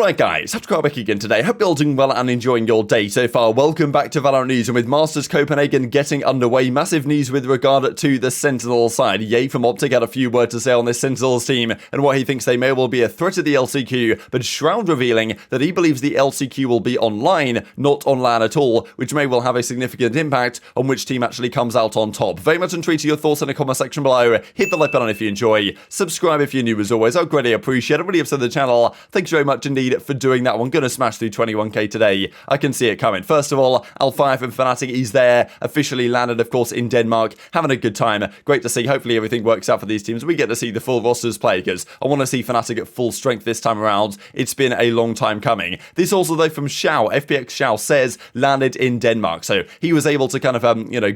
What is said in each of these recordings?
Alright guys, TacticalRab back again today. Hope you're all doing well and enjoying your day so far. Welcome back to Valorant News, and with Masters Copenhagen getting underway, massive news with regard to the Sentinels side. Yay from OpTic had a few words to say on this Sentinels team and why he thinks they may well be a threat to the LCQ, but Shroud revealing that he believes the LCQ will be online, not on LAN at all, which may well have a significant impact on which team actually comes out on top. Very much intrigued to your thoughts in the comment section below. Hit the like button if you enjoy, subscribe if you're new as always. I'd greatly appreciate it. Really upset the channel. Thanks very much indeed for doing that one. Gonna smash through 21k today. I can see it coming. First of all, Al5 and Fnatic, he's there. Officially landed, of course, in Denmark. Having a good time. Great to see. Hopefully everything works out for these teams. We get to see the full rosters play because I want to see Fnatic at full strength this time around. It's been a long time coming. This also, though, from Xiao. FPX Xiao says landed in Denmark. So he was able to kind of,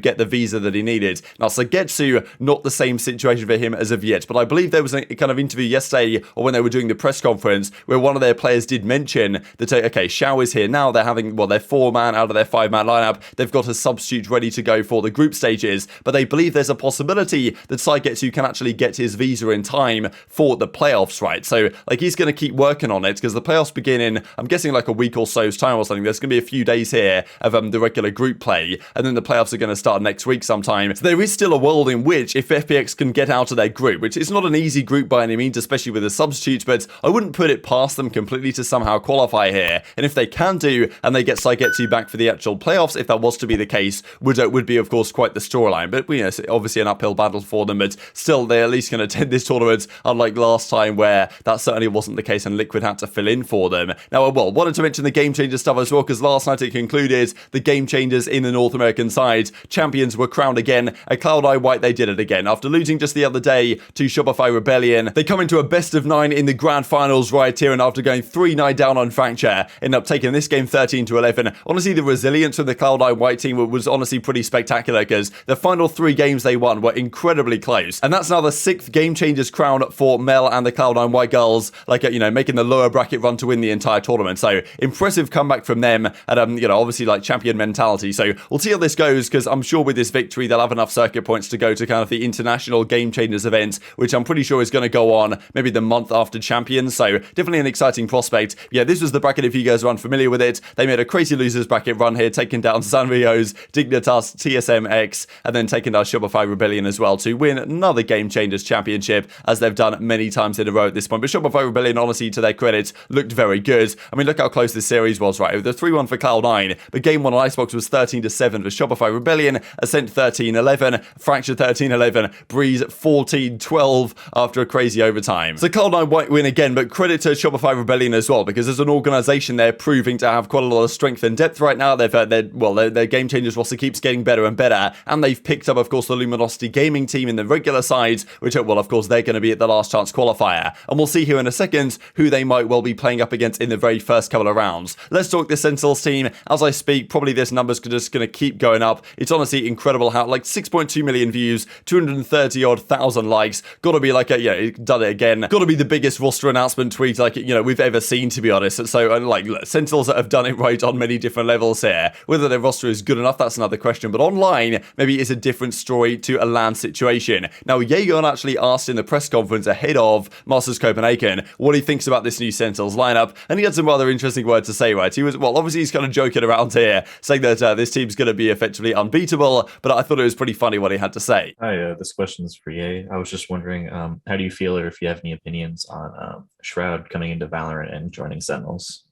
get the visa that he needed. Now, Sagetsu, not the same situation for him as of yet. But I believe there was a kind of interview yesterday or when they were doing the press conference where one of their players did mention that, okay, Xiao is here now. They're having, their 4-man out of their 5-man lineup. They've got a substitute ready to go for the group stages, but they believe there's a possibility that Sagetsu can actually get his visa in time for the playoffs, right? So, he's going to keep working on it because the playoffs begin in, I'm guessing, a week or so's time or something. There's going to be a few days here of the regular group play, and then the playoffs are going to start next week sometime. So there is still a world in which, if FPX can get out of their group, which is not an easy group by any means, especially with the substitutes, but I wouldn't put it past them completely to somehow qualify here. And if they can do, and they get Sagetsu back for the actual playoffs, if that was to be the case, would be, of course, quite the storyline. But, obviously an uphill battle for them, but still, they're at least going to attend this tournament, unlike last time where that certainly wasn't the case and Liquid had to fill in for them. Now, wanted to mention the Game Changer stuff as well, because last night it concluded the Game Changers in the North American side. Champions were crowned again. At Cloud9 White, they did it again. After losing just the other day to Shopify Rebellion, they come into a best of 9 in the grand finals right here, and after going 3-9 down on Fracture, end up taking this game 13-11. Honestly, the resilience of the Cloud9 White team was honestly pretty spectacular because the final 3 games they won were incredibly close. And that's now the 6th Game Changers crown for Mel and the Cloud9 White girls, making the lower bracket run to win the entire tournament. So impressive comeback from them, and obviously champion mentality. So we'll see how this goes, because I'm sure with this victory they'll have enough circuit points to go to kind of the international Game Changers event, which I'm pretty sure is going to go on maybe the month after Champions. So definitely an exciting prospect. Yeah, this was the bracket if you guys are unfamiliar with it. They made a crazy losers bracket run here, taking down Sanrios, Dignitas, TSMX, and then taking down Shopify Rebellion as well to win another Game Changers championship, as they've done many times in a row at this point. But Shopify Rebellion, honestly, to their credit, looked very good. I mean, look how close this series was, right? The 3-1 for Cloud9, but game 1 on Icebox was 13-7 for Shopify Rebellion, Ascent 13-11, Fracture 13-11, Breeze 14-12 after a crazy overtime. So Cloud9 White win again, but credit to Shopify Rebellion as well, because as an organization, they're proving to have quite a lot of strength and depth right now. Their Game Changers roster keeps getting better and better, and they've picked up, of course, the Luminosity Gaming team in the regular side, which, of course, they're going to be at the last chance qualifier. And we'll see here in a second who they might well be playing up against in the very first couple of rounds. Let's talk the Sentinels team. As I speak, probably this number's just going to keep going up. It's honestly incredible how, 6.2 million views, 230-odd thousand likes. Gotta be done it again. Gotta be the biggest roster announcement tweet, we've ever seen, to be honest. So, Sentinels have done it right on many different levels here. Whether their roster is good enough, that's another question. But online, maybe it's a different story to a LAN situation. Now, Yegon actually asked in the press conference ahead of Masters Copenhagen what he thinks about this new Sentinels lineup, and he had some rather interesting words to say, right? He was, obviously he's kind of joking around here, saying that this team's going to be effectively unbeatable, but I thought it was pretty funny what he had to say. Hi, this question is for Ye. I was just wondering, how do you feel, or if you have any opinions on Shroud coming into Valorant and joining Sentinels?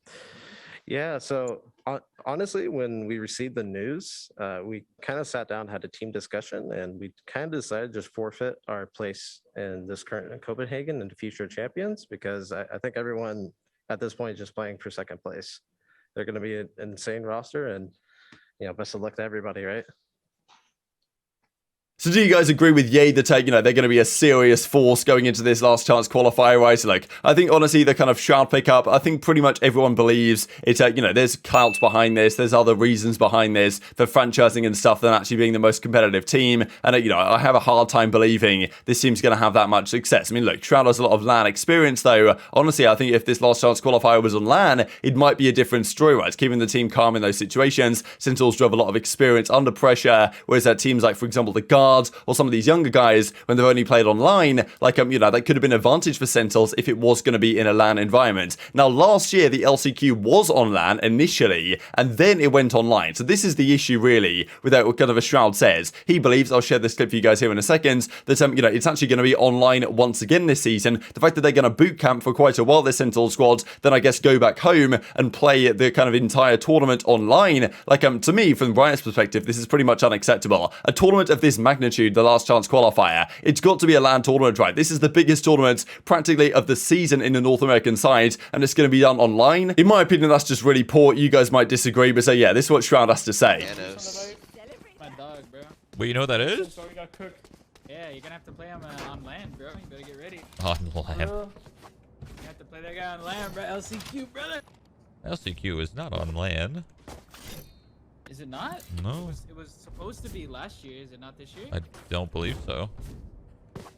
Yeah, so honestly, when we received the news, we kind of sat down, had a team discussion, and we kind of decided to just forfeit our place in this current Copenhagen and the future champions, because I think everyone at this point is just playing for second place. They're going to be an insane roster, and best of luck to everybody, right? So do you guys agree with Ye that, they're going to be a serious force going into this last chance qualifier, right? I think, honestly, the kind of Shroud pickup, I think pretty much everyone believes it's, there's clout behind this, there's other reasons behind this for franchising and stuff than actually being the most competitive team. And, I have a hard time believing this team's going to have that much success. I mean, look, Shroud has a lot of LAN experience, though. Honestly, I think if this last chance qualifier was on LAN, it might be a different story, right? Keeping the team calm in those situations. Sentinels drove a lot of experience under pressure, whereas teams like, for example, the Guard guards or some of these younger guys when they've only played online, like, you know, that could have been an advantage for Sentinels if it was going to be in a LAN environment. Now, last year, the LCQ was on LAN initially, and then it went online. So this is the issue, really, with what kind of a Shroud says. He believes, I'll share this clip for you guys here in a second, that, you know, it's actually going to be online once again this season. The fact that they're going to boot camp for quite a while, this Sentinel squad, then I guess go back home and play the kind of entire tournament online. Like, to me, from Riot's perspective, this is pretty much unacceptable. A tournament of this magnitude, the last chance qualifier, it's got to be a LAN tournament, right? This is the biggest tournament practically of the season in the North American side, and it's going to be done online. In my opinion, that's just really poor. You guys might disagree, but so yeah, this is what Shroud has to say. Yeah, it is. My dog, bro. Wait, you know what that is? Sorry, got cooked. Yeah, you're gonna have to play him on land, bro. You better get ready. On land. You have to play that guy on land, bro. LCQ, brother. LCQ is not on land. Is it not? No. It was supposed to be last year. Is it not this year? I don't believe so.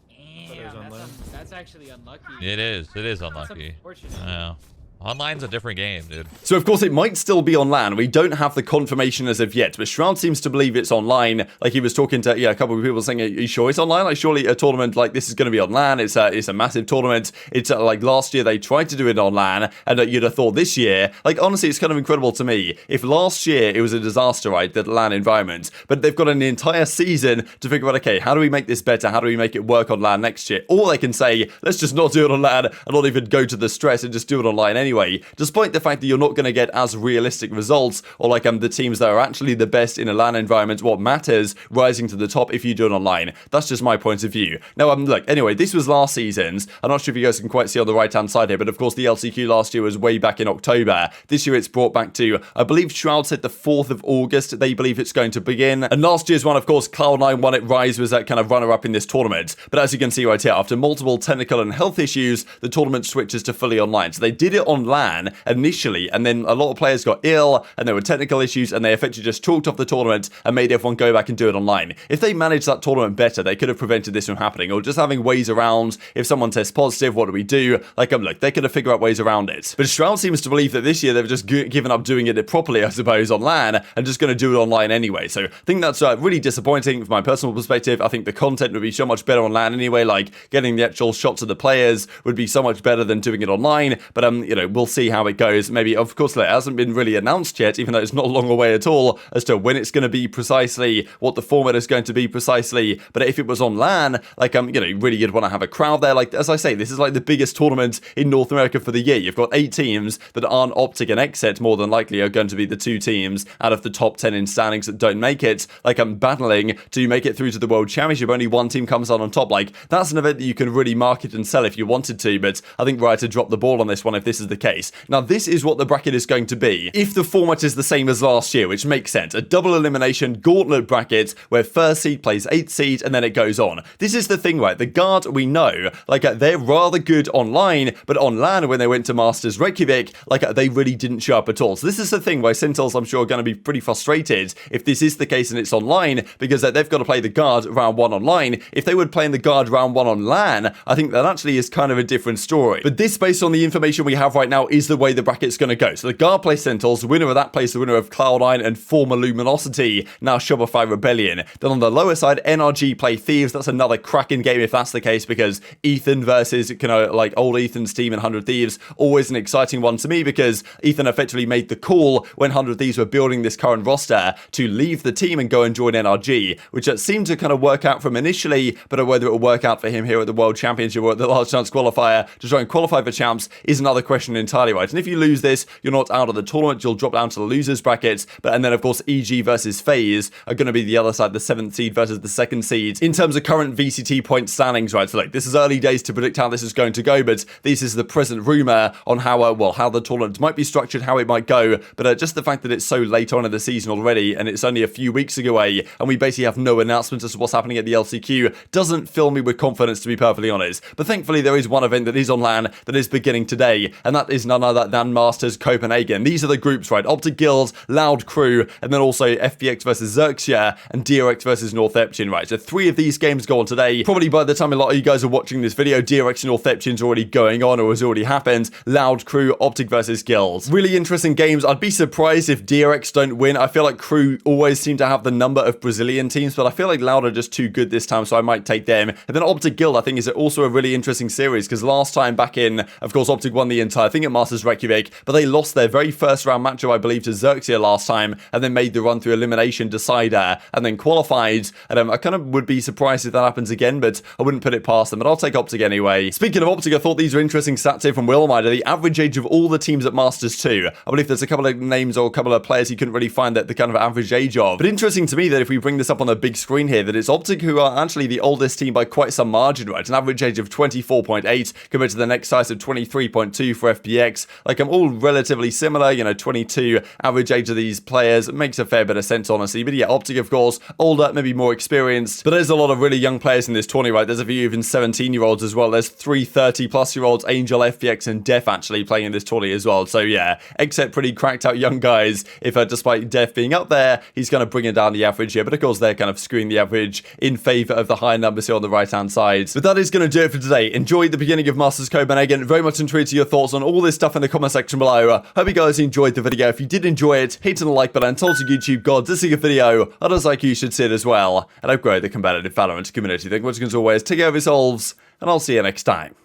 Damn, that's actually unlucky. It is. It is That's unlucky. unfortunate. Yeah. Online's a different game, dude. So, of course, it might still be on LAN. We don't have the confirmation as of yet, but Shroud seems to believe it's online. Like, he was talking to, a couple of people saying, are you sure it's online? Like, surely a tournament like this is going to be on LAN. It's a massive tournament. It's like last year they tried to do it on LAN, and you'd have thought this year, like, honestly, it's kind of incredible to me. If last year it was a disaster, right, the LAN environment, but they've got an entire season to figure out, okay, how do we make this better? How do we make it work on LAN next year? Or they can say, let's just not do it on LAN and not even go to the stress and just do it online anyway. Despite the fact that you're not going to get as realistic results, or like the teams that are actually the best in a LAN environment, what matters rising to the top if you do it online. That's just my point of view. Now, look, anyway, this was last season's. I'm not sure if you guys can quite see on the right-hand side here, but of course the LCQ last year was way back in October. This year it's brought back to, I believe Shroud said the 4th of August, they believe it's going to begin. And last year's one, of course, Cloud9 won it. Rise was that kind of runner-up in this tournament. But as you can see right here, after multiple technical and health issues, the tournament switches to fully online. So they did it on LAN initially, and then a lot of players got ill, and there were technical issues, and they effectively just chalked off the tournament and made everyone go back and do it online. If they managed that tournament better, they could have prevented this from happening, or just having ways around. If someone tests positive, what do we do? Like, look, they could have figured out ways around it. But Shroud seems to believe that this year they've just given up doing it properly, I suppose, on LAN, and just going to do it online anyway. So I think that's really disappointing from my personal perspective. I think the content would be so much better on LAN anyway, like getting the actual shots of the players would be so much better than doing it online. But you know, we'll see how it goes. Maybe, of course, it hasn't been really announced yet, even though it's not long away at all, as to when it's going to be precisely, what the format is going to be precisely. But if it was on LAN, like, you know, really you'd want to have a crowd there. Like, as I say, this is like the biggest tournament in North America for the year. You've got 8 teams that aren't OpTic and xCNed, more than likely are going to be the 2 teams out of the top 10 in standings that don't make it. Like, I'm battling to make it through to the World Championship. Only one team comes out on top. Like, that's an event that you can really market and sell if you wanted to, but I think Riot to drop the ball on this one if this is the case. Now, this is what the bracket is going to be if the format is the same as last year, which makes sense. A double elimination gauntlet bracket where first seed plays 8th seed and then it goes on. This is the thing, right? The Guard, we know, like, they're rather good online, but on LAN, when they went to Masters Reykjavik, like, they really didn't show up at all. So this is the thing why Sentinels, I'm sure, are going to be pretty frustrated if this is the case and it's online, because they've got to play the Guard round 1 online. If they would play in the Guard round 1 on LAN, I think that actually is kind of a different story. But this, based on the information we have right now, is the way the bracket's going to go. So the Guard plays Sentinels, the winner of that plays the winner of Cloud9 and former Luminosity, now Shopify Rebellion. Then on the lower side, NRG play Thieves. That's another cracking game if that's the case, because Ethan versus, you know, like old Ethan's team in 100 Thieves, always an exciting one to me, because Ethan effectively made the call when 100 Thieves were building this current roster to leave the team and go and join NRG, which seemed to kind of work out from initially, but whether it will work out for him here at the World Championship or at the last chance qualifier to try and qualify for champs is another question entirely, right? And if you lose this, you're not out of the tournament, you'll drop down to the losers brackets. And then of course EG versus FaZe are going to be the other side, the 7th seed versus the 2nd seed in terms of current VCT point standings, right? So like, this is early days to predict how this is going to go, but this is the present rumor on how how the tournament might be structured, how it might go. But just the fact that it's so late on in the season already, and it's only a few weeks away, and we basically have no announcement as to what's happening at the LCQ, doesn't fill me with confidence, to be perfectly honest. But thankfully there is one event that is on LAN that is beginning today, and that's that is none other than Masters Copenhagen. These are the groups, right? OpTic Guild, Loud Crew, and then also FPX versus Xerxia and DRX versus Northeption, right? So 3 of these games go on today. Probably by the time a lot of you guys are watching this video, DRX and Northeption's already going on or has already happened. Loud Crew, OpTic versus Guild. Really interesting games. I'd be surprised if DRX don't win. I feel like Crew always seem to have the number of Brazilian teams, but I feel like Loud are just too good this time, so I might take them. And then OpTic Guild, I think, is also a really interesting series, because last time back in, of course, OpTic won the entire thing at Masters Reykjavik, but they lost their very first round matchup, I believe, to Xerxia last time, and then made the run through elimination decider, and then qualified. And I kind of would be surprised if that happens again, but I wouldn't put it past them, but I'll take OpTic anyway. Speaking of OpTic, I thought these were interesting stats here from Willminder. The average age of all the teams at Masters 2. I believe there's a couple of names or a couple of players you couldn't really find that the kind of average age of. But interesting to me that if we bring this up on the big screen here, that it's OpTic who are actually the oldest team by quite some margin, right? An average age of 24.8 compared to the next size of 23.2 for FPX. Like, I'm all relatively similar, you know, 22 average age of these players. It makes a fair bit of sense, honestly. But yeah, OpTic, of course, older, maybe more experienced. But there's a lot of really young players in this tourney, right? There's a few even 17-year-olds as well. There's 3 30-plus-year-olds, Angel, FPX, and Dephh actually playing in this tourney as well. So yeah, except pretty cracked out young guys. If despite Dephh being up there, he's kind of bringing down the average here. But of course, they're kind of skewing the average in favor of the higher numbers here on the right-hand side. But that is going to do it for today. Enjoyed the beginning of Masters Copenhagen. Very much intrigued to your thoughts on all this stuff in the comment section below. Hope you guys enjoyed the video. If you did enjoy it, hit on the like button and tell us on YouTube, God, this is a video. Others like you should see it as well. And I've grown the competitive Valorant community. Thank you much as always. Take care of yourselves, and I'll see you next time.